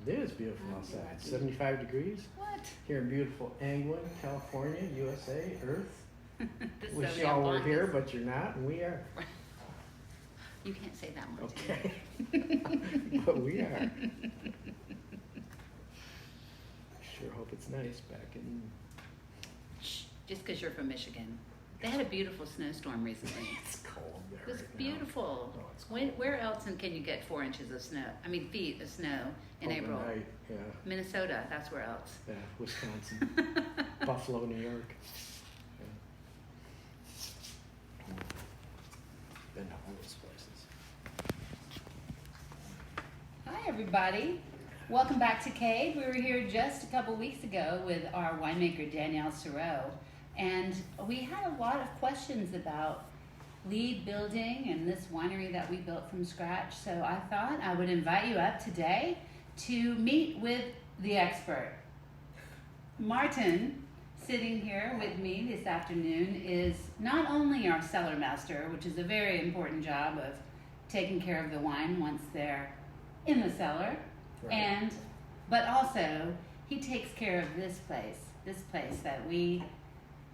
It is beautiful outside. 75 degrees. What? Here in beautiful England, California, USA, Earth. The Wish sodium y'all were bond here, is- but you're not, and we are. You can't say that much. Okay. But we are. Sure hope it's nice back in. Shh, just because you're from Michigan. They had a beautiful snowstorm recently. It's cold there. It was right beautiful. Now. Oh, it's cold. Where else can you get 4 inches of snow? I mean, feet of snow in April. Overnight, yeah. Minnesota, that's where else. Yeah, Wisconsin, Buffalo, New York. Yeah. Been to all those places. Hi, everybody. Welcome back to CADE. We were here just a couple weeks ago with our winemaker, Danielle Sereau, and we had a lot of questions about lead building and this winery that we built from scratch. So I thought I would invite you up today to meet with the expert. Martin, sitting here with me this afternoon, is not only our cellar master, which is a very important job of taking care of the wine once they're in the cellar, Right. but also he takes care of this place that we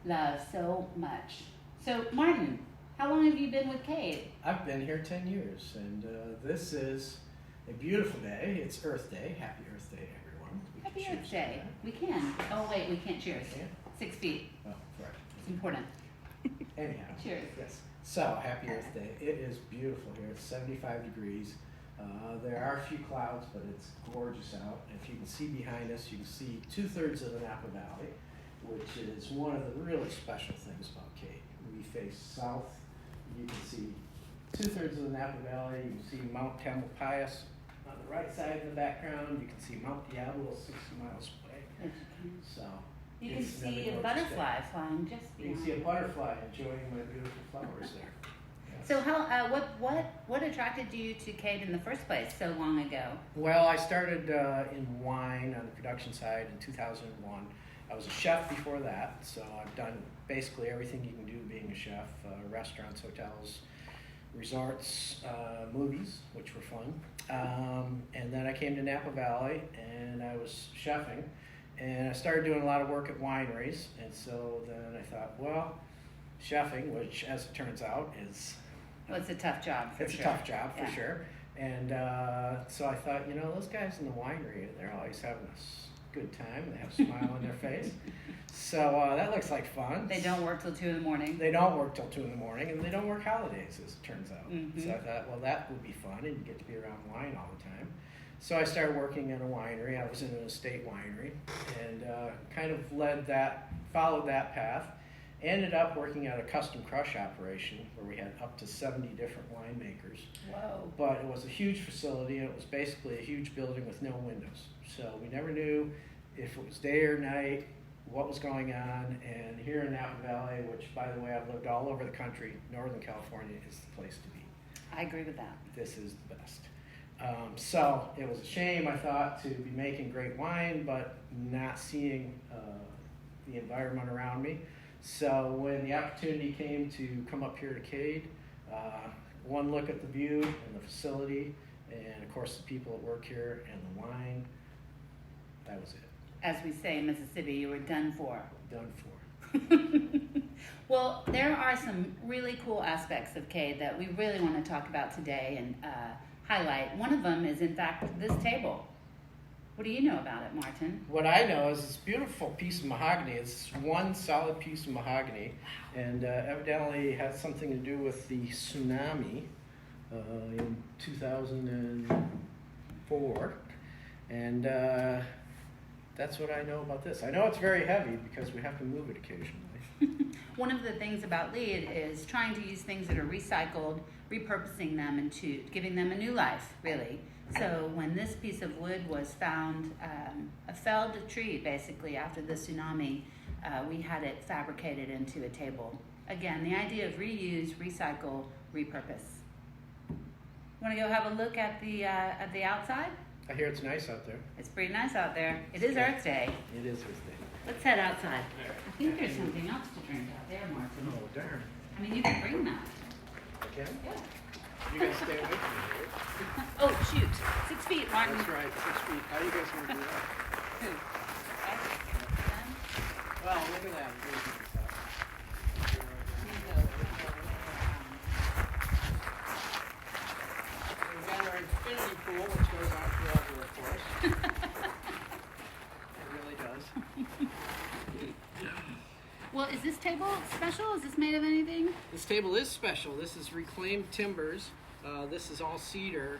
love so much. So Martin, how long have you been with CADE? I've been here 10 years, and this is a beautiful day. It's Earth Day. Happy Earth Day, everyone. We can Happy cheers Earth to Day. that. We can. Oh wait, we can't cheers. Yeah. 6 feet. Oh, right. It's important. Anyhow. Cheers. Yes. So, happy Earth Day. It is beautiful here. It's 75 degrees. There are a few clouds, but it's gorgeous out. If you can see behind us, you can see 2/3 of the Napa Valley, which is one of the really special things about CADE. We face south. You can see 2/3 of the Napa Valley. You can see Mount Tamalpais on the right side in the background. You can see Mount Diablo 60 miles away. So, You can it's another see a gorgeous butterfly day. flying just You can beyond. see a butterfly enjoying my beautiful flowers there. Yes. So how what attracted you to CADE in the first place so long ago? Well, I started in wine on the production side in 2001. I was a chef before that, so I've done basically everything you can do being a chef, restaurants, hotels, resorts, movies, which were fun. And then I came to Napa Valley and I was chefing, and I started doing a lot of work at wineries. And so then I thought, well, chefing, which as it turns out is Well, it's a tough job. For it's sure. a tough job for Yeah. sure. And so I thought, those guys in the winery, they're always having a good time. They have a smile on their face. So that looks like fun. They don't work till 2 in the morning. They don't work till 2 in the morning, and they don't work holidays, as it turns out. Mhm. So I thought, well, that would be fun, and you get to be around wine all the time. So I started working at a winery. I was in an estate winery, and kind of followed that path. Ended up working at a custom crush operation where we had up to 70 different winemakers. Whoa. But it was a huge facility, and it was basically a huge building with no windows. So we never knew if it was day or night, what was going on. And here in Napa Valley, which, by the way, I've lived all over the country, Northern California is the place to be. I agree with that. This is the best. So it was a shame, I thought, to be making great wine, but not seeing the environment around me. So when the opportunity came to come up here to CADE, one look at the view and the facility, and of course the people that work here and the wine, that was it. As we say in Mississippi, you were done for. Done for. Well, there are some really cool aspects of CADE that we really want to talk about today and highlight. One of them is, in fact, this table. What do you know about it, Martin? What I know is this beautiful piece of mahogany. It's one solid piece of mahogany, and evidently has something to do with the tsunami in 2004. And that's what I know about this. I know it's very heavy because we have to move it occasionally. One of the things about LEED is trying to use things that are recycled, repurposing them into giving them a new life, really. So when this piece of wood was found, a felled tree basically after the tsunami, we had it fabricated into a table. Again, the idea of reuse, recycle, repurpose. Want to go have a look at the outside? I hear it's nice out there. It's pretty nice out there. It is Earth Day. It is Earth Day. Let's head outside. I think there's something else to drink out there, Martin. Oh, darn. I mean, you can bring that. Okay. Yeah. You guys stay away from me, right? Oh, shoot. 6 feet, Martin. That's right, 6 feet. How do you guys want to do that? Done? Well, look at that. Here's the stuff. We've got our infinity pool, which goes on forever, of course. It really does. Well, is this table special? Is this made of anything? This table is special. This is reclaimed timbers. This is all cedar.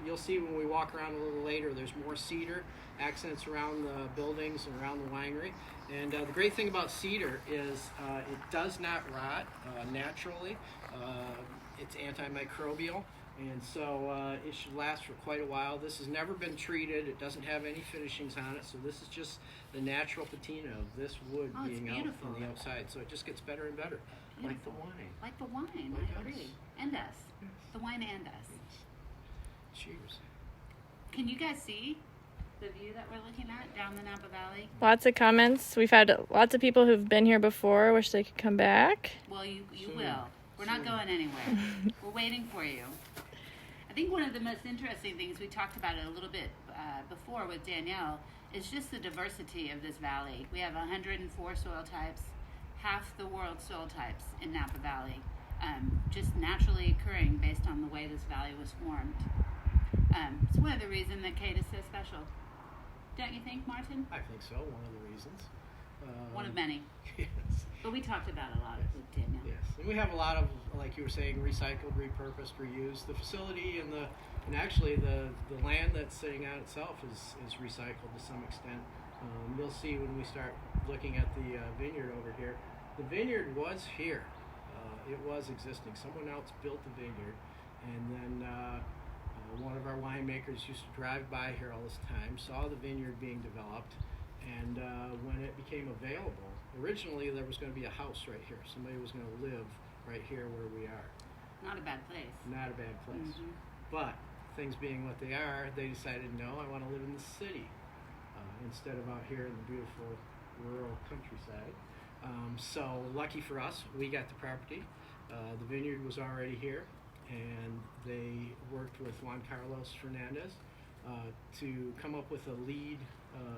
You'll see when we walk around a little later, there's more cedar accents around the buildings and around the winery. And the great thing about cedar is it does not rot naturally. It's antimicrobial, and so it should last for quite a while. This has never been treated. It doesn't have any finishings on it, so this is just the natural patina of this wood being out on the outside. So it just gets better and better, like the wine. Like the wine, Like I us. agree. And us. Yes. The wine and us. Cheers. Can you guys see the view that we're looking at down the Napa Valley? Lots of comments. We've had lots of people who've been here before, wish they could come back. Well, you Soon. will. We're not Soon. going anywhere. We're waiting for you. I think one of the most interesting things, we talked about it a little bit before with Danielle, is just the diversity of this valley. We have 104 soil types, half the world's soil types in Napa Valley, just naturally occurring based on the way this valley was formed. It's one of the reasons that CADE is so special. Don't you think, Martin? I think so. One of the reasons. One of many. Yes. But we talked about a lot with Danielle. Yes, and we have a lot of, like you were saying, recycled, repurposed, reused. The facility and actually the land that's sitting out itself is recycled to some extent. You'll see when we start looking at the vineyard over here. The vineyard was here. It was existing. Someone else built the vineyard, and then one of our winemakers used to drive by here all this time, saw the vineyard being developed, and when it became available, originally there was going to be a house right here. Somebody was going to live right here where we are. Not a bad place. Not a bad place. Mhm. But things being what they are, they decided, no, I want to live in the city instead of out here in the beautiful rural countryside. So lucky for us, we got the property. The vineyard was already here, and they worked with Juan Carlos Fernandez to come up with a LEED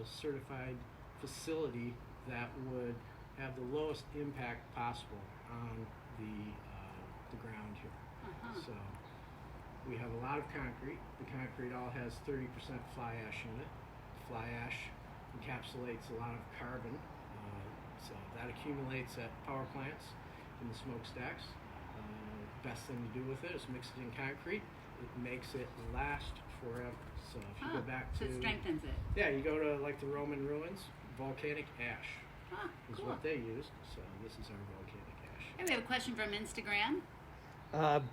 certified facility that would have the lowest impact possible on the ground here. Uh-huh. So we have a lot of concrete. The concrete all has 30% fly ash in it. Fly ash encapsulates a lot of carbon, so that accumulates at power plants in the smokestacks. Best thing to do with it is mix it in concrete. It makes it last forever. So if you go back so to it strengthens it. yeah, you go to like the Roman ruins, volcanic ash Ah, is cool. what they used. So this is our volcanic ash. Hey, we have a question from Instagram.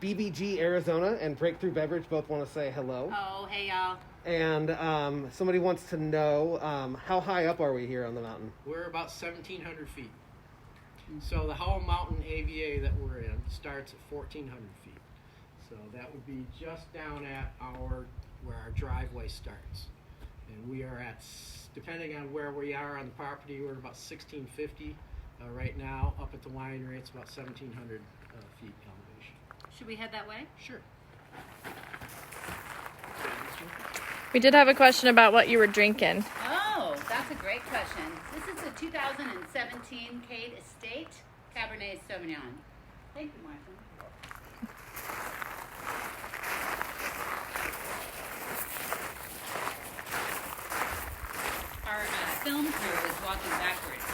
BBG Arizona and Breakthrough Beverage both want to say hello. Oh, hey y'all. And somebody wants to know how high up are we here on the mountain? We're about 1,700 feet. So the Howell Mountain AVA that we're in starts at 1,400 feet. So that would be just down at where our driveway starts. And we are at, depending on where we are on the property, we're at about 1,650 right now. Up at the winery, it's about 1,700 feet elevation. Should we head that way? Sure. We did have a question about what you were drinking. Oh, that's a great question. This is a 2017 CADE Estate Cabernet Sauvignon. Thank you, Martin. Our film crew is walking backwards.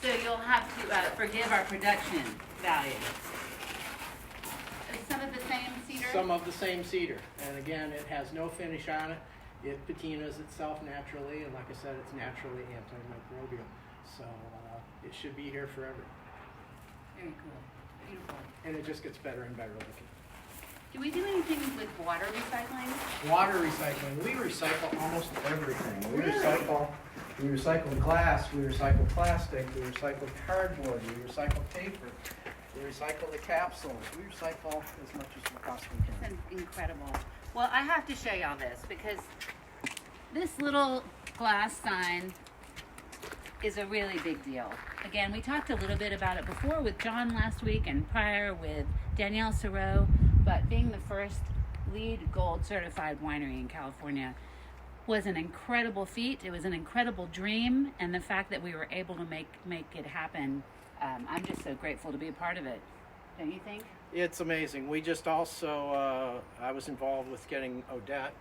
So you'll have to forgive our production value. Is some of the same cedar? Some of the same cedar. And again, it has no finish on it. It patinas itself naturally, and like I said, it's naturally antimicrobial. So it should be here forever. Very cool. Beautiful. And it just gets better and better looking. Do we do anything with water recycling? Water recycling. We recycle almost everything. We Really? recycle glass, we recycle plastic, we recycle cardboard, we recycle paper, we recycle the capsules, we recycle as much as we possibly can. That's incredible. Well, I have to show y'all this because this little glass sign is a really big deal. Again, we talked a little bit about it before with John last week and prior with Danielle Sereau, but being the first LEED Gold certified winery in California was an incredible feat. It was an incredible dream, and the fact that we were able to make it happen, I'm just so grateful to be a part of it. Don't you think? It's amazing. We just also, I was involved with getting Odette,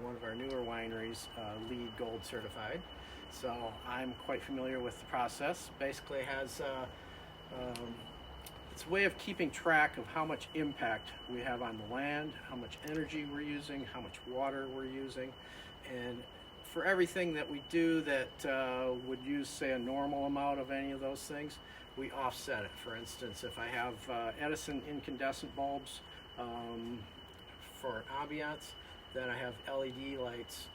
one of our newer wineries, LEED Gold certified. So I'm quite familiar with the process. Basically it has, it's a way of keeping track of how much impact we have on the land, how much energy we're using, how much water we're using. And for everything that we do that would use, say, a normal amount of any of those things, we offset it. For instance, if I have Edison incandescent bulbs for ambiance, then I have LED lights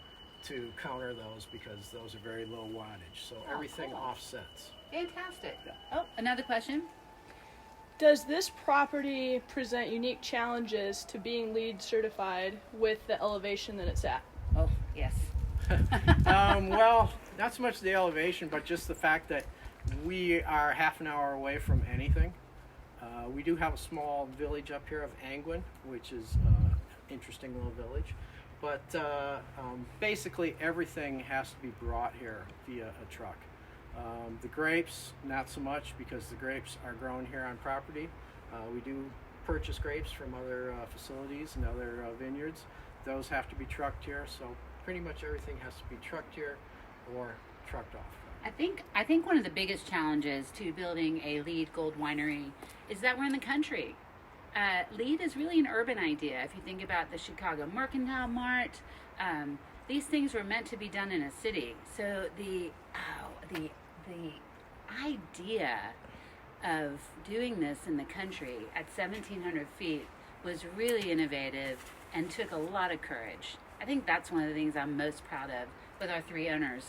to counter those because those are very low wattage. So everything cool. Offsets. Fantastic. Yeah. Oh, another question? Does this property present unique challenges to being LEED certified with the elevation that it's at? Oh, yes. Well, not so much the elevation, but just the fact that we are half an hour away from anything. We do have a small village up here of Angwin, which is an interesting little village. But basically everything has to be brought here via a truck. The grapes, not so much, because the grapes are grown here on property. We do purchase grapes from other facilities and other vineyards. Those have to be trucked here, so pretty much everything has to be trucked here or trucked off. I think one of the biggest challenges to building a LEED Gold winery is that we're in the country. LEED is really an urban idea. If you think about the Chicago Mercantile Mart, these things were meant to be done in a city. So the idea of doing this in the country at 1,700 feet was really innovative and took a lot of courage. I think that's one of the things I'm most proud of with our three owners,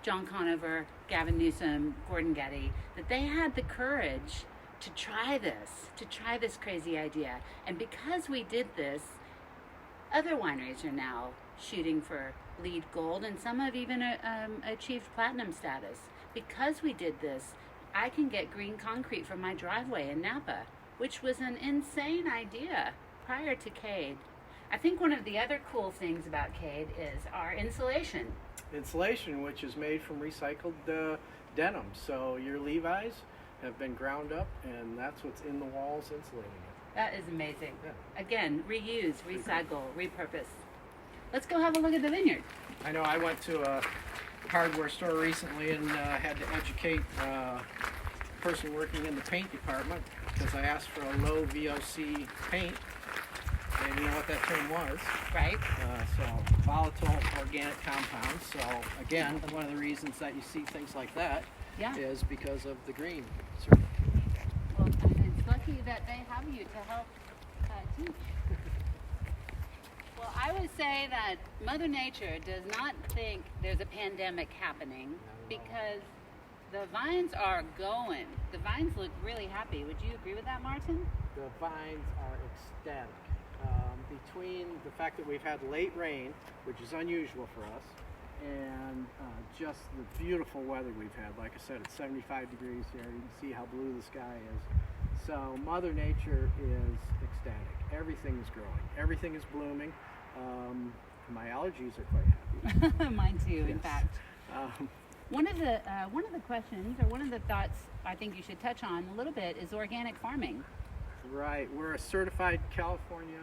John Conover, Gavin Newsom, Gordon Getty, that they had the courage to try this crazy idea. And because we did this, other wineries are now shooting for LEED Gold, and some have even achieved platinum status. Because we did this, I can get green concrete from my driveway in Napa, which was an insane idea prior to CADE. I think one of the other cool things about CADE is our insulation. Insulation, which is made from recycled denim. So your Levi's have been ground up, and that's what's in the walls insulating it. That is amazing. Yeah. Again, reuse, recycle, repurpose. Let's go have a look at the vineyard. I know I went to a hardware store recently and had to educate a person working in the paint department because I asked for a low VOC paint, and you know what that term was. Right. So volatile organic compounds. So again, one of the reasons that you see things like that is because of the green certification. Well, it's lucky that they have you to help teach. Well, I would say that Mother Nature does not think there's a pandemic happening because the vines are going. The vines look really happy. Would you agree with that, Martin? The vines are ecstatic. Between the fact that we've had late rain, which is unusual for us, and just the beautiful weather we've had. Like I said, it's 75 degrees here. You can see how blue the sky is. So Mother Nature is ecstatic. Everything is growing. Everything is blooming. My allergies are quite happy. Mine too, in Yes. fact. One of the questions, or one of the thoughts I think you should touch on a little bit, is organic farming. Right. We're a certified California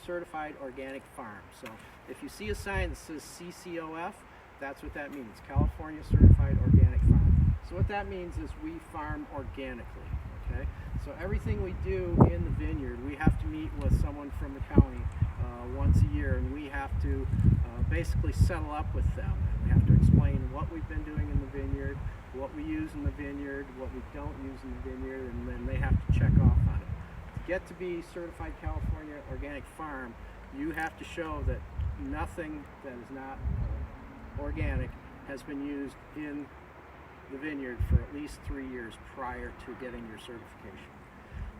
certified organic farm. So if you see a sign that says CCOF, that's what that means. California Certified Organic Farm. So what that means is we farm organically. Okay. So everything we do in the vineyard, we have to meet with someone from the county once a year, and we have to basically settle up with them. And we have to explain what we've been doing in the vineyard, what we use in the vineyard, what we don't use in the vineyard, and then they have to check off on it. To get to be certified California organic farm, you have to show that nothing that is not organic has been used in the vineyard for at least 3 years prior to getting your certification.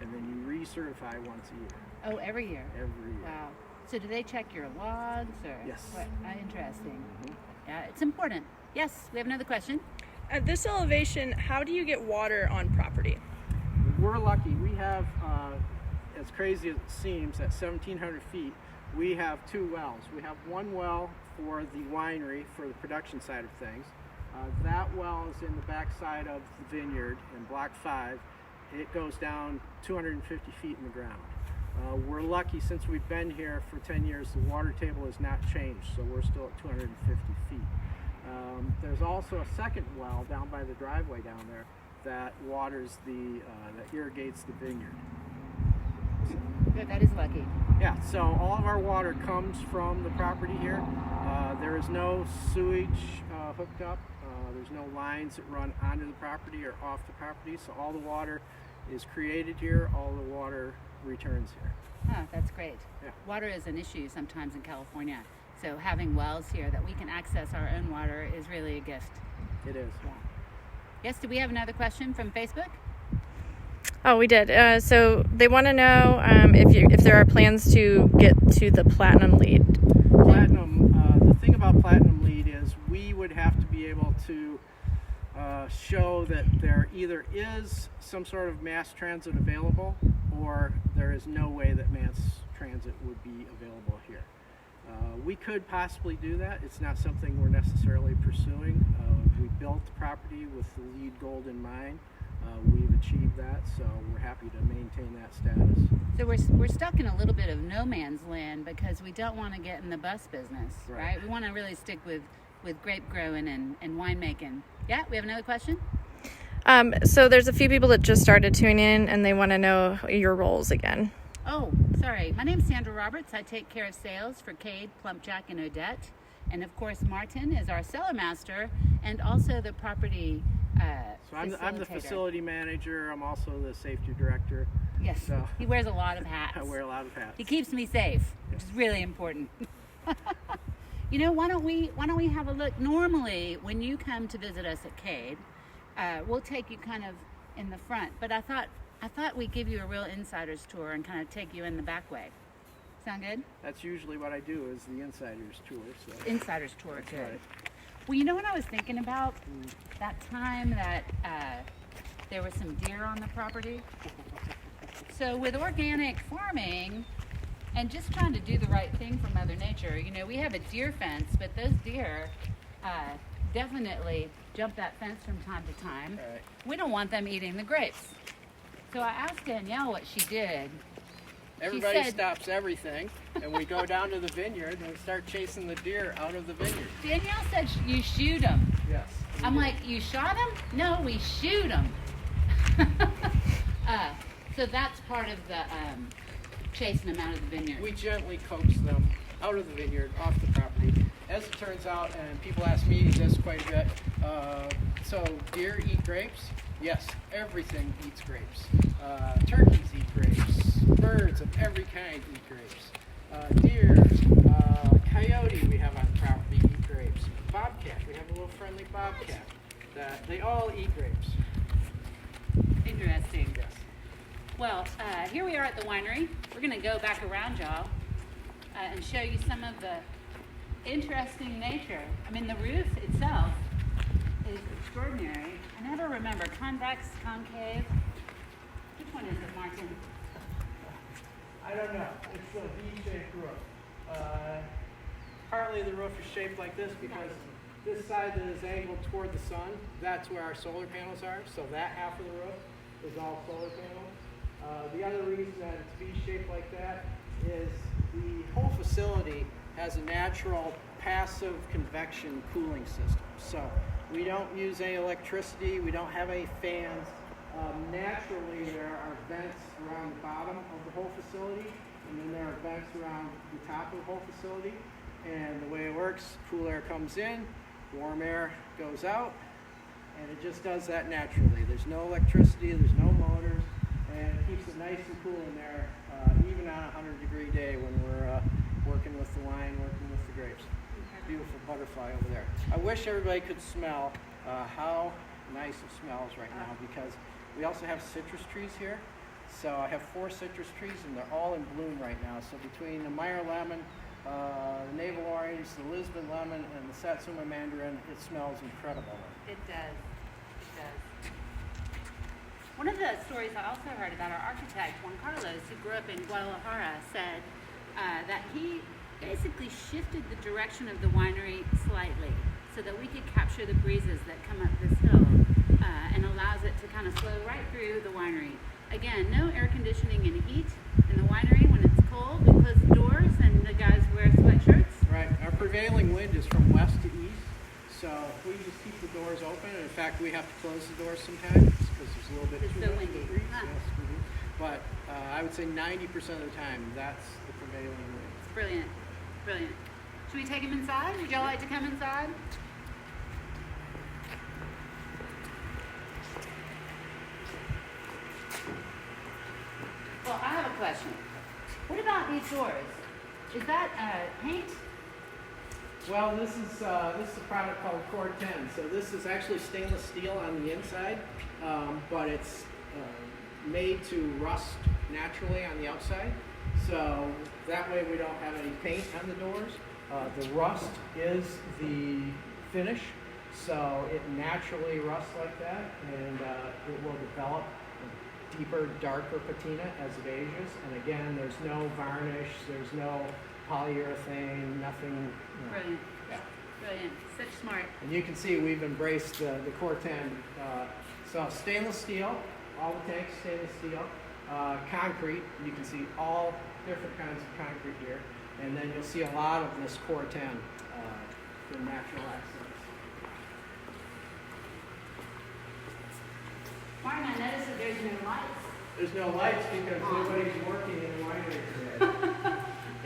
And then you recertify once a year. Oh, every year? Every year. Wow. So do they check your logs or? Yes. What? Interesting. Yeah, it's important. Yes, we have another question. At this elevation, how do you get water on property? We're lucky. We have, as crazy as it seems, at 1,700 feet, we have 2 wells. We have one well for the winery for the production side of things. That well is in the backside of the vineyard in Block 5. It goes down 250 feet in the ground. We're lucky, since we've been here for 10 years, the water table has not changed, so we're still at 250 feet. There's also a second well down by the driveway down there that waters that irrigates the vineyard. Good, that is lucky. Yeah, so all of our water comes from the property here. There is no sewage hooked up. There's no lines that run onto the property or off the property. So all the water is created here. All the water returns here. Oh, that's great. Yeah. Water is an issue sometimes in California. So having wells here that we can access our own water is really a gift. It is. Yeah. Yes, do we have another question from Facebook? Oh, we did. So they want to know if there are plans to get to the platinum lead. Platinum, the thing about platinum lead is we would have to be able to show that there either is some sort of mass transit available, or there is no way that mass transit would be available here. We could possibly do that. It's not something we're necessarily pursuing. We built the property with the LEED Gold in mind. We've achieved that, so we're happy to maintain that status. So we're stuck in a little bit of no man's land because we don't want to get in the bus business, right? We want to really stick with grape growing and winemaking. Yeah, we have another question? So there's a few people that just started tuning in, and they want to know your roles again. Oh, sorry. My name's Sandra Roberts. I take care of sales for CADE, Plumpjack, and Odette. And of course, Martin is our cellar master and also the property So I'm the facility manager. I'm also the safety director. Yes, So he wears a lot of hats. I wear a lot of hats. He keeps me safe, which is really important. You know, why don't we have a look? Normally, when you come to visit us at CADE, we'll take you kind of in the front. But I thought we'd give you a real insider's tour and kind of take you in the back way. Sound good? That's usually what I do, is the insider's tour. So. Insider's tour, That's good. right. Well, you know what I was thinking about? That time that there was some deer on the property. So with organic farming and just trying to do the right thing for Mother Nature, you know, we have a deer fence, but those deer definitely jump that fence from time to time. Right. We don't want them eating the grapes. So I asked Danielle what she did. Everybody said- stops everything, and we go down to the vineyard and we start chasing the deer out of the vineyard. Danielle said you shoot them. Yes. I'm like, you shot them? No, we shoot them. So that's part of the chasing them out of the vineyard. We gently coax them out of the vineyard, off the property. As it turns out, and people ask me this quite a bit, so deer eat grapes? Yes, everything eats grapes. Turkeys eat grapes. Birds of every kind eat grapes. Deer, coyote we have on the property eat grapes. Bobcat, we have a little friendly bobcat. They all eat grapes. Interesting. Yes. Well, here we are at the winery. We're going to go back around, y'all, and show you some of the interesting nature. I mean, the roof itself is extraordinary. I never remember, convex, concave. Which one is it, Martin? I don't know. It's a V-shaped roof. Partly the roof is shaped like this because this side that is angled toward the sun, that's where our solar panels are. So that half of the roof is all solar panels. The other reason that it's V-shaped like that is the whole facility has a natural passive convection cooling system. So we don't use any electricity. We don't have any fans. Naturally, there are vents around the bottom of the whole facility, and then there are vents around the top of the whole facility. And the way it works, cool air comes in, warm air goes out, and it just does that naturally. There's no electricity, there's no motors, and it keeps it nice and cool in there, even on a 100-degree day when we're working with the wine, working with the grapes. Beautiful butterfly over there. I wish everybody could smell how nice it smells right now, because we also have citrus trees here. So I have 4 citrus trees, and they're all in bloom right now. So between the Meyer lemon, the navel orange, the Lisbon lemon, and the Satsuma mandarin. It smells incredible. It does. It does. One of the stories I also heard about our architect, Juan Carlos, who grew up in Guadalajara, said that he basically shifted the direction of the winery slightly so that we could capture the breezes that come up this hill and allows it to kind of flow right through the winery. Again, no air conditioning and heat in the winery. When it's cold, we close the doors and the guys wear sweatshirts. Right. Our prevailing wind is from west to east, so we just keep the doors open. And in fact, we have to close the doors sometimes because there's a little bit It's too so much windy. breeze. Huh. Yes, but I would say 90% of the time, that's the prevailing wind. Brilliant. Brilliant. Should we take him inside? Would y'all like to come inside? Well, I have a question. What about these doors? Is that paint? Well, this is a product called Core 10. So this is actually stainless steel on the inside, but it's made to rust naturally on the outside. So that way we don't have any paint on the doors. The rust is the finish, so it naturally rusts like that, and it will develop a deeper, darker patina as it ages. And again, there's no varnish, there's no polyurethane, nothing. Brilliant. Yeah. Brilliant. Such smart. And you can see we've embraced the Core 10. So stainless steel, all the tanks stainless steel. Concrete, you can see all different kinds of concrete here. And then you'll see a lot of this Core 10 for natural accents. Martin, I noticed that there's no lights. There's no lights because nobody's working in the winery today.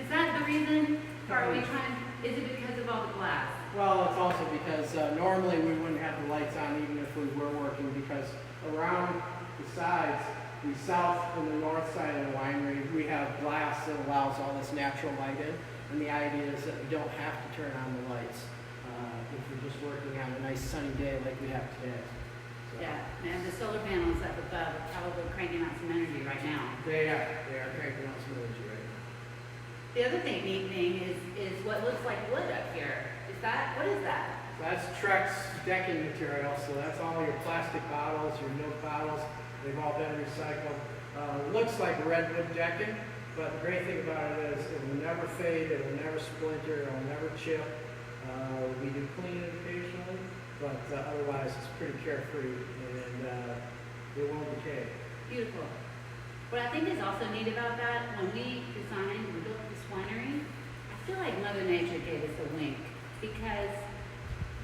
Is that the reason? Or are we trying? Is it because of all the glass? Well, it's also because normally we wouldn't have the lights on even if we were working, because around the sides, the south and the north side of the winery, we have glass that allows all this natural light in. And the idea is that we don't have to turn on the lights if we're just working on a nice sunny day like we have today. So Yeah, and the solar panels up above are probably cranking out some energy right now. They are cranking out some energy right now. The other neat thing is what looks like wood up here. What is that? That's Trex decking material, so that's all your plastic bottles, your milk bottles. They've all been recycled. Looks like redwood decking, but the great thing about it is it will never fade, it will never splinter, it will never chip. We do clean it occasionally, but otherwise it's pretty carefree and it won't decay. Beautiful. What I think is also neat about that, when we designed and built this winery, I feel like Mother Nature gave us a wink, because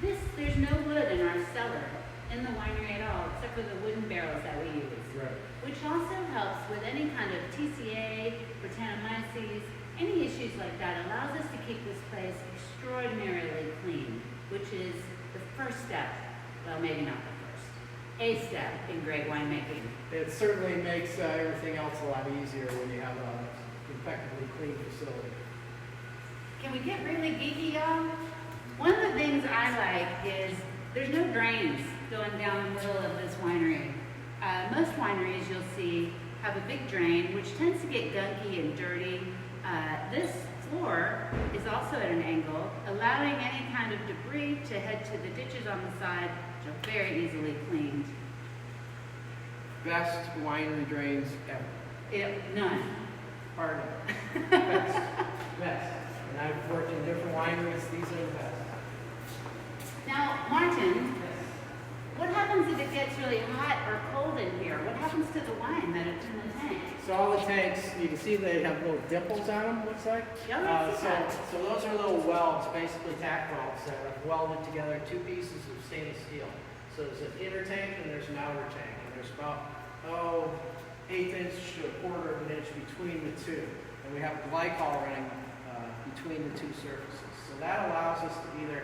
there's no wood in our cellar in the winery at all, except for the wooden barrels that we use. Right. Which also helps with any kind of TCA, Brettanomyces, any issues like that. Allows us to keep this place extraordinarily clean, which is the first step, well, maybe not the first, a step in great winemaking. It certainly makes everything else a lot easier when you have an impeccably clean facility. Can we get really geeky, y'all? One of the things I like is there's no drains going down the middle of this winery. Most wineries you'll see have a big drain, which tends to get gunky and dirty. This floor is also at an angle, allowing any kind of debris to head to the ditches on the side, which are very easily cleaned. Best winery drains ever. None. Pardon. Best. Best. And I've worked in different wineries, these are the best. Now, Martin, what happens if it gets really hot or cold in here? What happens to the wine that it's in the tank? So all the tanks, you can see they have little dimples on them, looks like. Yeah, I see that. So those are little welds, basically tack welds that are welded together, two pieces of stainless steel. So there's an inner tank and there's an outer tank. And there's about, 1/8 inch to 1/4 of an inch between the two. And we have glycol running between the two surfaces. So that allows us to either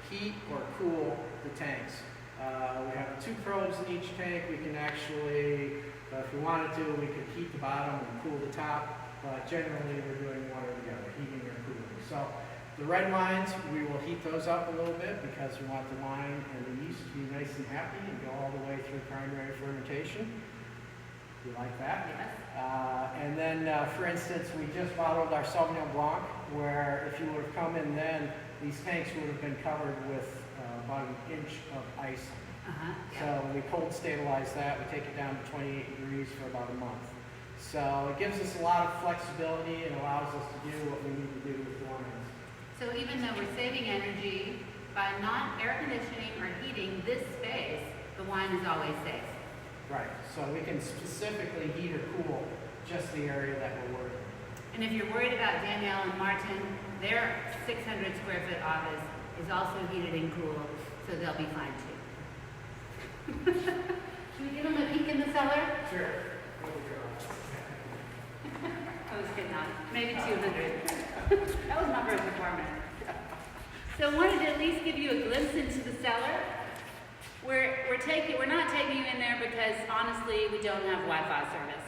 heat or cool the tanks. We have 2 probes in each tank. We can actually, if we wanted to, we could heat the bottom and cool the top. But generally, we're doing one or the other, heating or cooling. So the red wines, we will heat those up a little bit because we want the wine and the yeast to be nice and happy and go all the way through primary fermentation. You like that? Yes. And then, for instance, we just bottled our Sauvignon Blanc where if you would have come in then, these tanks would have been covered with about an inch of ice. So we cold stabilize that, we take it down to 28 degrees for about a month. So it gives us a lot of flexibility and allows us to do what we need to do with the wines. So even though we're saving energy by not air conditioning or heating this space, the wine is always safe. Right, so we can specifically heat or cool just the area that we're working. And if you're worried about Danielle and Martin, their 600 square foot office is also heated and cooled, so they'll be fine too. Should we give them a peek in the cellar? Sure. I was kidding on. Maybe 200. That was my first apartment. So I wanted to at least give you a glimpse into the cellar. We're not taking you in there because honestly we don't have Wi-Fi service.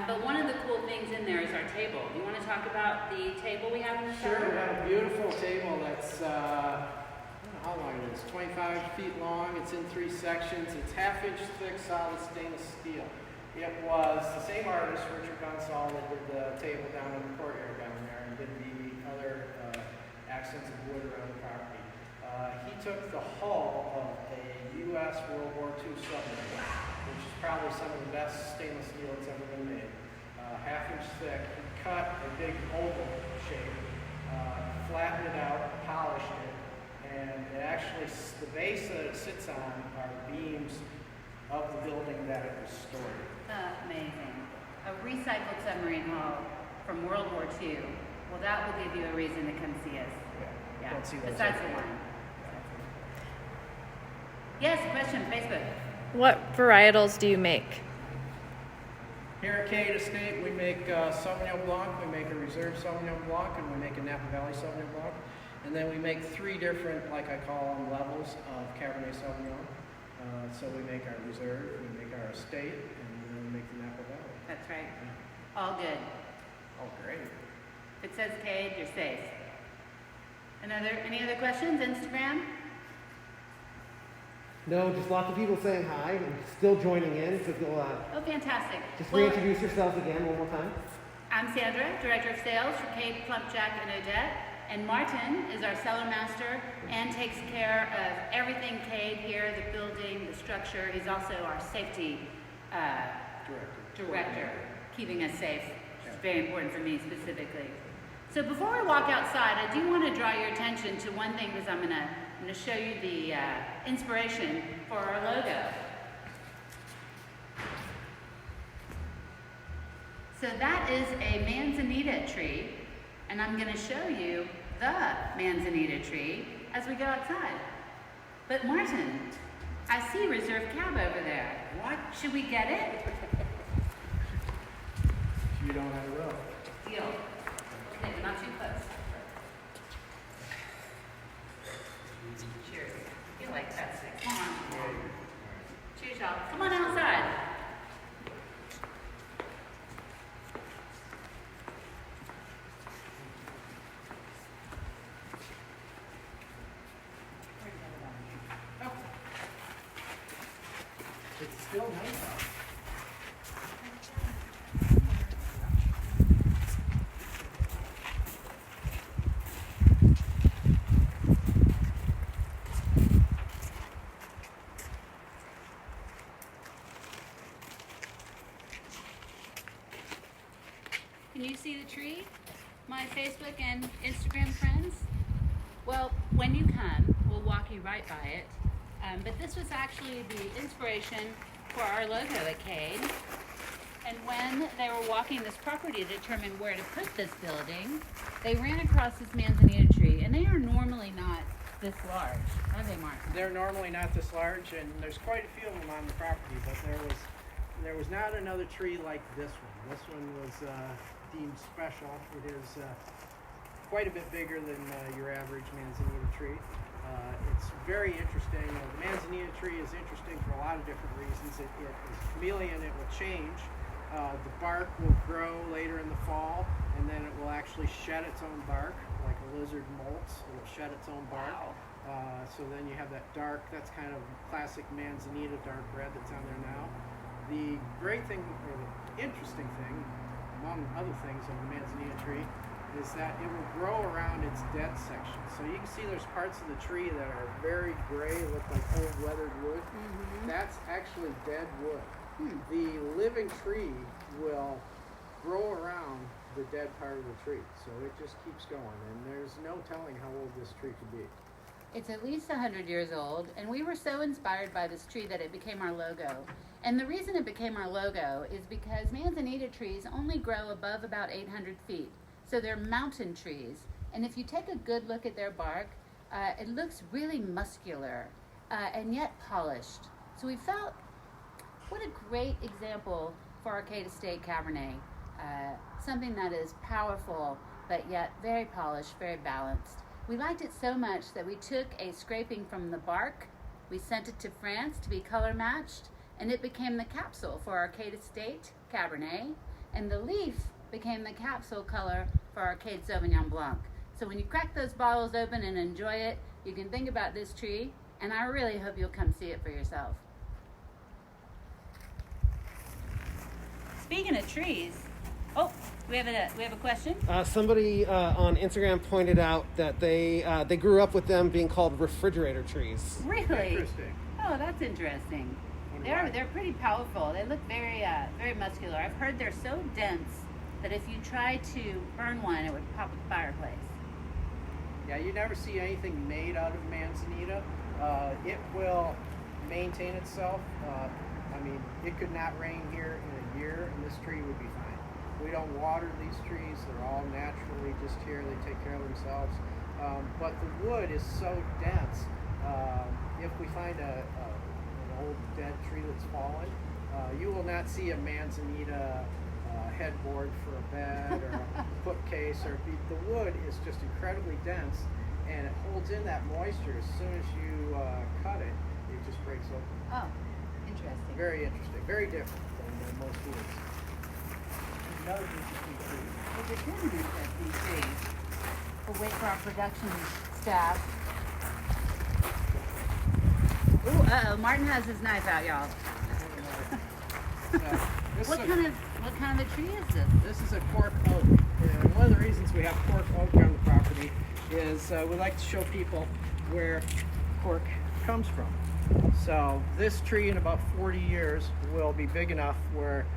But one of the cool things in there is our table. Do you want to talk about the table we have in the cellar? Sure, we have a beautiful table that's, I don't know how long it is, 25 feet long. It's in 3 sections. It's half-inch thick solid stainless steel. It was the same artist, Richard Gonzalez, that did the table down in the courtyard down there and did the other accents of wood around the property. He took the hull of a U.S. World War II submarine, which is probably some of the best stainless steel that's ever been made. Half-inch thick. He cut a big oval shape, flattened it out, polished it, and it actually, the base that it sits on are beams of the building that it was stored. Amazing. A recycled submarine hull from World War II. Well, that will give you a reason to come see us. Yeah. Don't see those Besides the everywhere. wine. Yes, question, Facebook. What varietals do you make? Here at CADE Estate, we make Sauvignon Blanc, we make a Reserve Sauvignon Blanc, and we make a Napa Valley Sauvignon Blanc. And then we make 3 different, like I call them, levels of Cabernet Sauvignon. So we make our Reserve, we make our Estate, and then we make the Napa Valley. That's right. All good. Oh, great. If it says CADE, you're safe. Any other questions? Instagram? No, just lots of people saying hi and still joining in. So if you'll Oh, fantastic. just Well, reintroduce yourselves again one more time. I'm Sandra, Director of Sales for CADE, Plumpjack, and Odette. And Martin is our cellar master and takes care of everything CADE here, the building, the structure. He's also our safety director, keeping us safe. It's very important for me specifically. So before we walk outside, I do want to draw your attention to one thing because I'm going to show you the inspiration for our logo. So that is a manzanita tree, and I'm going to show you the manzanita tree as we go outside. But Martin, I see Reserve Cab over there. What? Should we get it? You don't have a row. Deal. Okay, but not too close. Cheers. I feel like that's it. Come on. Cheers, y'all. Come on outside. It's still nice out. Can you see the tree? My Facebook and Instagram friends? Well, when you come, we'll walk you right by it. But this was actually the inspiration for our logo at CADE. And when they were walking this property to determine where to put this building, they ran across this manzanita tree, and they are normally not this large, are they, Martin? They're normally not this large, and there's quite a few of them on the property, but there was not another tree like this one. This one was deemed special. It is quite a bit bigger than your average manzanita tree. It's very interesting. The manzanita tree is interesting for a lot of different reasons. It is chameleon. It will change. The bark will grow later in the fall, and then it will actually shed its own bark, like a lizard molts. It will shed its own bark. Wow. So then you have that dark, that's kind of classic manzanita dark red that's on there now. The great thing, or the interesting thing, among other things on the manzanita tree, is that it will grow around its dead section. So you can see there's parts of the tree that are very gray, look like old weathered wood. That's actually dead wood. The living tree will grow around the dead part of the tree. So it just keeps going, and there's no telling how old this tree could be. It's at least 100 years old, and we were so inspired by this tree that it became our logo. And the reason it became our logo is because manzanita trees only grow above about 800 feet. So they're mountain trees. And if you take a good look at their bark, it looks really muscular and yet polished. So we felt, what a great example for our CADE Estate Cabernet. Something that is powerful, but yet very polished, very balanced. We liked it so much that we took a scraping from the bark, we sent it to France to be color matched, and it became the capsule for our CADE Estate Cabernet, and the leaf became the capsule color for our CADE Sauvignon Blanc. So when you crack those bottles open and enjoy it, you can think about this tree, and I really hope you'll come see it for yourself. Speaking of trees, oh, we have a question? Somebody on Instagram pointed out that they grew up with them being called refrigerator trees. Really? Interesting. Oh, that's interesting. They're pretty powerful. They look very very muscular. I've heard they're so dense that if you try to burn one, it would pop a fireplace. Yeah, you never see anything made out of manzanita. It will maintain itself. I mean, it could not rain here in a year, and this tree would be fine. We don't water these trees. They're all naturally just here. They take care of themselves. But the wood is so dense. If we find an old dead tree that's fallen, you will not see a manzanita headboard for a bed or a bookcase. The wood is just incredibly dense, and it holds in that moisture. As soon as you cut it, it just breaks open. Oh, interesting. Very interesting. Very different than most woods. Another interesting tree. It's a good interesting tree. We'll wait for our production staff. Ooh, uh-oh, Martin has his knife out, y'all. What kind of a tree is this? This is a cork oak. And one of the reasons we have cork oak on the property is we like to show people where cork comes from. So this tree in about 40 years will be big enough where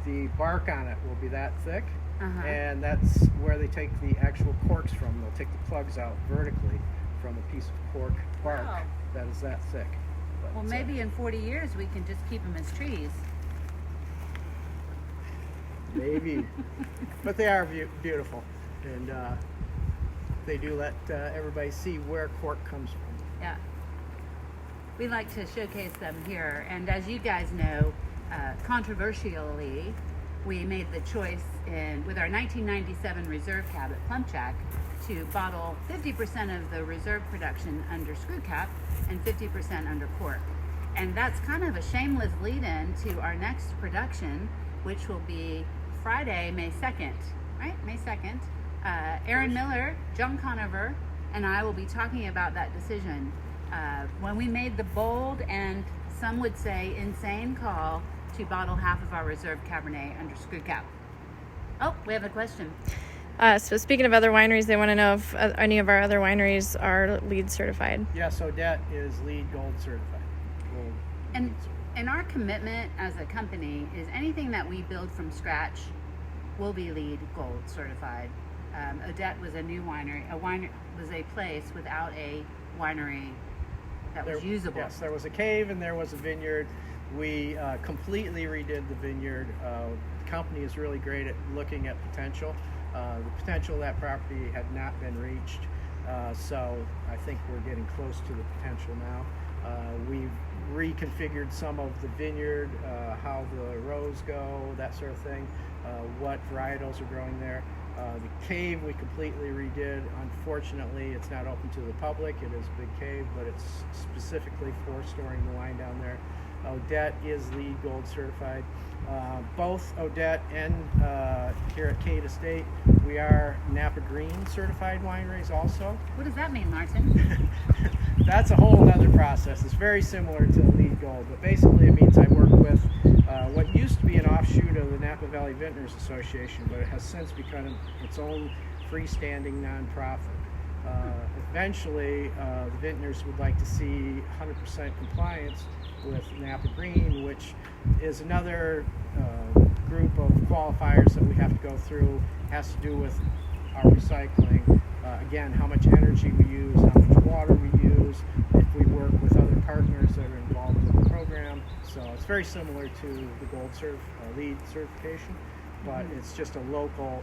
the bark on it will be that thick, and that's where they take the actual corks from. They'll take the plugs out vertically from a piece of cork bark that is that thick. But, well, maybe in 40 years we can just keep them as trees. Maybe. But they are beautiful, and they do let everybody see where cork comes from. Yeah. We like to showcase them here, and as you guys know, controversially, we made the choice with our 1997 Reserve Cab at Plumchack to bottle 50% of the reserve production under screw cap and 50% under cork. And that's kind of a shameless lead-in to our next production, which will be Friday, May 2nd, right? May 2nd. Aaron Miller, John Conover, and I will be talking about that decision. When we made the bold and some would say insane call to bottle half of our reserve Cabernet under screw cap. Oh, we have a question. So speaking of other wineries, they want to know if any of our other wineries are LEED certified. Yes, Odette is LEED Gold certified. And our commitment as a company is anything that we build from scratch will be LEED Gold certified. Odette was a new winery. Was a place without a winery that was usable. Yes, there was a cave and there was a vineyard. We completely redid the vineyard. The company is really great at looking at potential. The potential of that property had not been reached, so I think we're getting close to the potential now. We've reconfigured some of the vineyard, how the rows go, that sort of thing, what varietals are growing there. The cave we completely redid. Unfortunately, it's not open to the public. It is a big cave, but it's specifically for storing the wine down there. Odette is LEED Gold certified. Both Odette and here at CADE Estate, we are Napa Green certified wineries also. What does that mean, Martin? That's a whole other process. It's very similar to LEED Gold, but basically it means I work with what used to be an offshoot of the Napa Valley Vintners Association, but it has since become its own freestanding nonprofit. Eventually, the vintners would like to see 100% compliance with Napa Green, which is another group of qualifiers that we have to go through. It has to do with our recycling. Again, how much energy we use, how much water we use, if we work with other partners that are involved in the program. So it's very similar to the Gold LEED certification, but it's just a local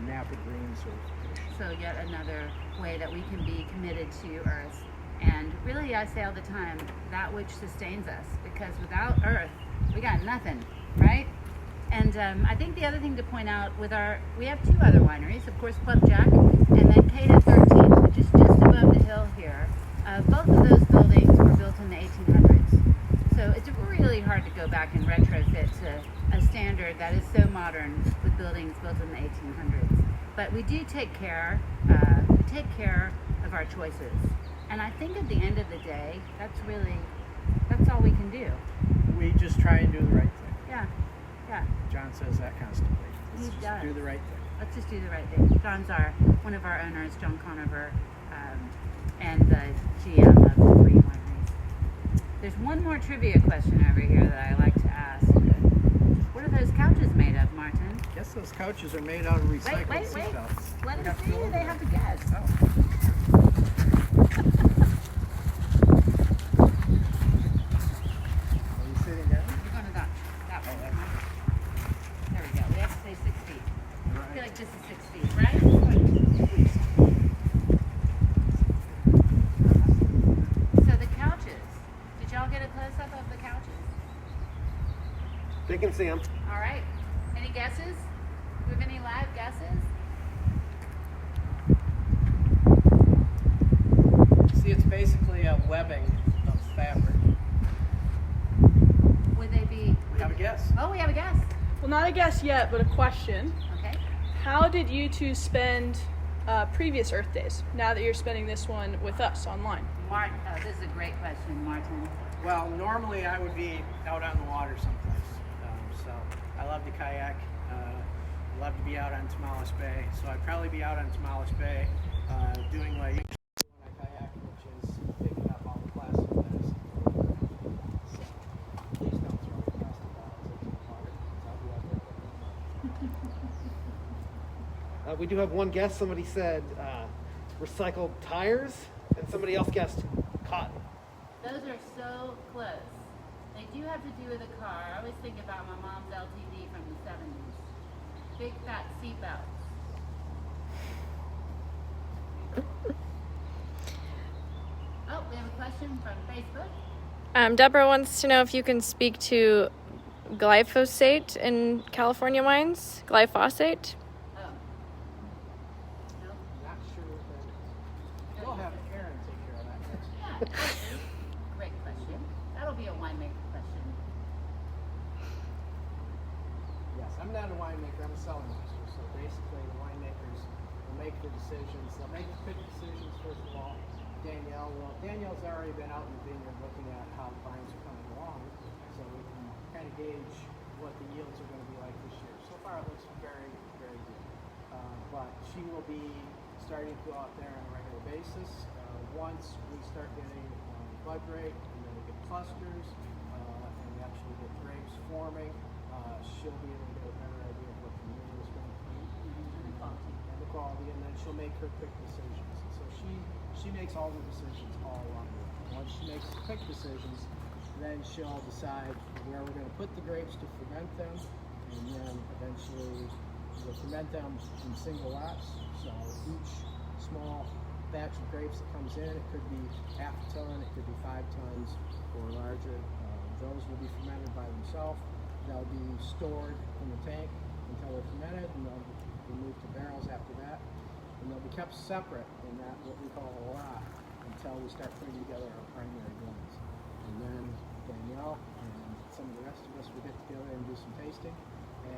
Napa Green certification. So yet another way that we can be committed to Earth. And really, I say all the time, that which sustains us, because without Earth, we got nothing, right? And I think the other thing to point out we have 2 other wineries, of course, Club Jack, and then CADE 13, which is just above the hill here. Both of those buildings were built in the 1800s. So it's really hard to go back and retrofit to a standard that is so modern with buildings built in the 1800s. But we do take care of our choices. And I think at the end of the day, that's all we can do. We just try and do the right thing. Yeah. John says that constantly. He Let's just does. do the right thing. Let's just do the right thing. John's one of our owners, John Conover, and the GM of the 3 wineries. There's one more trivia question over here that I like to ask. What are those couches made of, Martin? Guess those couches are made out of recycled Wait. seatbelts. Let We them have to go see. over They that. have to guess. Oh. Are you sitting down? You're going to that way. There we go. We have to say 6 feet. I feel like this is 6 feet, right? So the couches. Did y'all get a close-up of the couches? They can see them. All right. Any guesses? Do we have any live guesses? See, it's basically a webbing of fabric. Would they be? We have a guess. Oh, we have a guess. Well, not a guess yet, but a question. Okay. How did you 2 spend previous Earth Days now that you're spending this one with us online? Martin, this is a great question, Martin. Well, normally I would be out on the water someplace. So I love to kayak. Love to be out on Tamales Bay. So I'd probably be out on Tamales Bay doing what I usually do when I kayak, which is picking up all the plastic that is. So please don't throw your plastic bottles into the water, because I'll be out there picking them up. We do have one guess. Somebody said recycled tires, and somebody else guessed cotton. Those are so close. They do have to do with a car. I always think about my mom's LTD from the 70s. Big fat seat belts. Oh, we have a question from Facebook. Deborah wants to know if you can speak to glyphosate in California wines. Glyphosate. Oh. Nope. Not sure what that is. We'll have Aaron take care of that next. Yeah. Great question. That'll be a winemaker question. Yes, I'm not a winemaker, I'm a cellar master. So basically the winemakers will make the decisions. They'll make the quick decisions first of all. Danielle's already been out in the vineyard looking at how the vines are coming along, so we can kind of gauge what the yields are going to be like this year. So far it looks very, very good. But she will be starting to go out there on a regular basis. Once we start getting bud break, and then we get clusters, and we actually get grapes forming, she'll be able to get a better idea of what the yield is going to be and the quality, and then she'll make her quick decisions. So she makes all the decisions all along the way. Once she makes quick decisions, then she'll decide where we're going to put the grapes to ferment them, and then eventually we'll ferment them in single lots. So each small batch of grapes that comes in, it could be half a ton, it could be 5 tons or larger. Those will be fermented by themselves. They'll be stored in the tank until they're fermented, and they'll be moved to barrels after that. And they'll be kept separate in that what we call a lot until we start putting together our primary blends. And then Danielle and some of the rest of us will get together and do some tasting,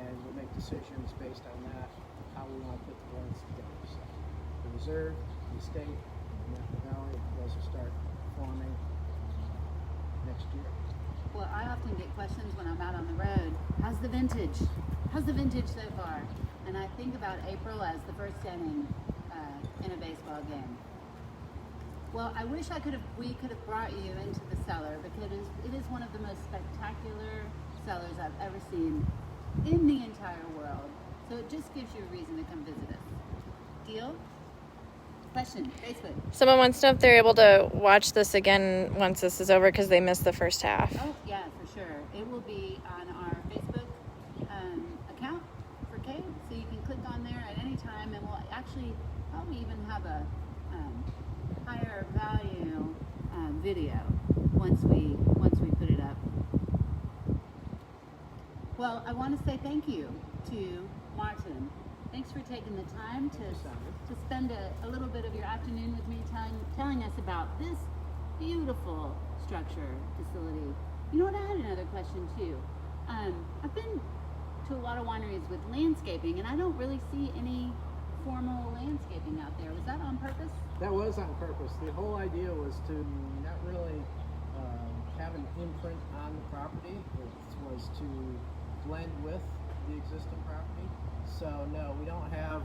and we'll make decisions based on that, how we want to put the blends together. So the reserve, the estate, and the Napa Valley, those will start forming next year. Well, I often get questions when I'm out on the road. How's the vintage? How's the vintage so far? And I think about April as the first inning. in a baseball game. Well, I wish we could have brought you into the cellar, because it is one of the most spectacular cellars I've ever seen in the entire world. So it just gives you a reason to come visit us. Deal? Question, Facebook. Someone wants to know if they're able to watch this again once this is over because they missed the first half. Oh, yeah, for sure. It will be on our Facebook account for CADE, so you can click on there at any time, and we'll actually probably even have a higher value video once we put it up. Well, I want to say thank you to Martin. Thanks for taking the time to spend a little bit of your afternoon with me telling us about this beautiful structure facility. You know what, I had another question too. I've been to a lot of wineries with landscaping, and I don't really see any formal landscaping out there. Was that on purpose? That was on purpose. The whole idea was to not really have an imprint on the property. It was to blend with the existing property. So no, we don't have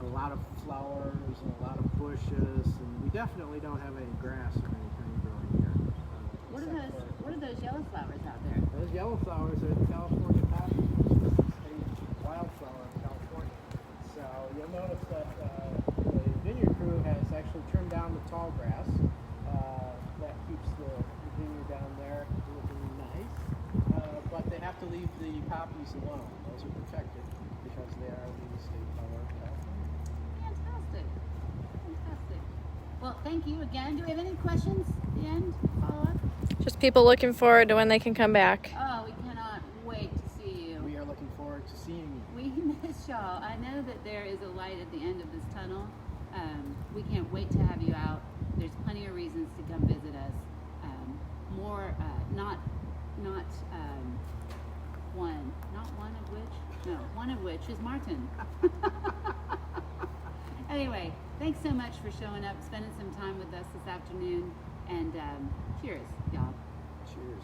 a lot of flowers and a lot of bushes, and we definitely don't have any grass or anything growing here. What are those yellow flowers out there? Those yellow flowers are the California poppy, which is the state wildflower of California. So you'll notice that the vineyard crew has actually trimmed down the tall grass. That keeps the vineyard down there looking nice. But they have to leave the poppies alone. Those are protected because they are the state flower of California. Fantastic. Fantastic. Well, thank you again. Do we have any questions at the end? Follow up? Just people looking forward to when they can come back. Oh, we cannot wait to see you. We are looking forward to seeing you. We miss y'all. I know that there is a light at the end of this tunnel. We can't wait to have you out. There's plenty of reasons to come visit us. One of which is Martin. Anyway, thanks so much for showing up, spending some time with us this afternoon, and cheers, y'all. Cheers.